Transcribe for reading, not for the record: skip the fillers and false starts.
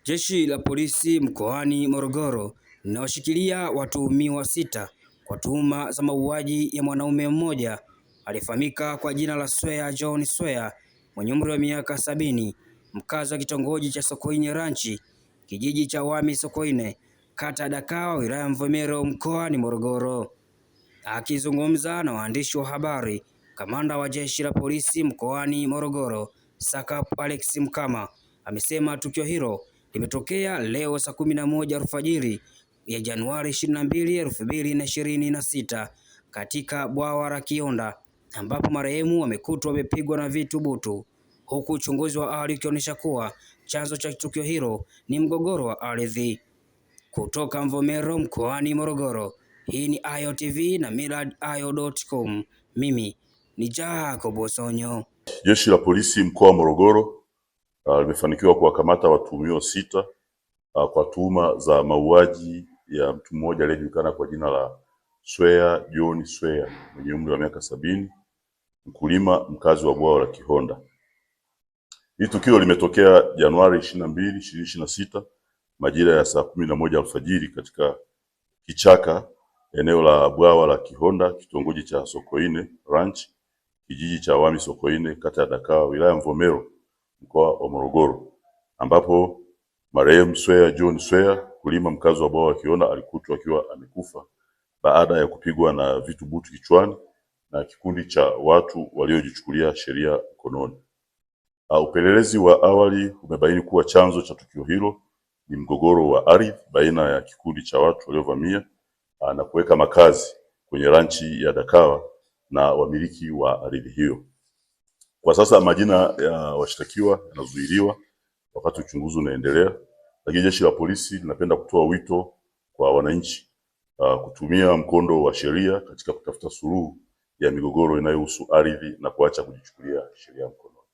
Jeshi la polisi mkoani Morogoro linawashikilia watuhumiwa 6 kwa tuhuma za mauaji ya mwanaume mmoja aliyefahamika kwa jina la Swea John Swea mwenye umri wa miaka 70, mkazi wa kitongoji cha Sokoine Ranch, kijiji cha Wami Sokoine, kata ya Dakawa, wilaya Mvomero, mkoani Morogoro. Akizungumza na waandishi wa habari, kamanda wa jeshi la polisi mkoani Morogoro, SACP Alex Mkama, amesema tukio hilo limetokea leo saa 11 alfajiri ya Januari 22, 2026 katika bwawa la Kihonda, ambapo marehemu wamekutwa wamepigwa na vitu butu, huku uchunguzi wa awali ukionyesha kuwa chanzo cha tukio hilo ni mgogoro wa ardhi. Kutoka Mvomero mkoani Morogoro, hii ni Ayo TV na millardayo.com. Mimi ni Jacob Sonyo. Jeshi la polisi mkoa wa Morogoro limefanikiwa kuwakamata watuhumiwa 6 kwa tuhuma za mauaji ya mtu mmoja aliyejulikana kwa jina la Swea John Swea mwenye umri wa miaka 70, mkulima mkazi wa bwawa la Kihonda. Hili tukio limetokea Januari 22, 2026 majira ya saa 11 alfajiri katika kichaka eneo la bwawa la Kihonda, kitongoji cha Sokoine Ranch, kijiji cha Wami Sokoine, kata ya Dakawa, wilaya Mvomero, mkoa wa Morogoro, ambapo marehemu Swea John Swea, mkulima mkazi wa bwawa la Kihonda, alikutwa akiwa amekufa baada ya kupigwa na vitu butu kichwani na kikundi cha watu waliojichukulia sheria mkononi. Upelelezi wa awali umebaini kuwa chanzo cha tukio hilo ni mgogoro wa ardhi baina ya kikundi cha watu waliovamia na kuweka makazi kwenye ranchi ya Dakawa na wamiliki wa ardhi hiyo. Kwa sasa majina ya washtakiwa yanazuiliwa wakati uchunguzi unaendelea, lakini jeshi la polisi linapenda kutoa wito kwa wananchi kutumia mkondo wa sheria katika kutafuta suluhu ya migogoro inayohusu ardhi na kuacha kujichukulia sheria mkononi.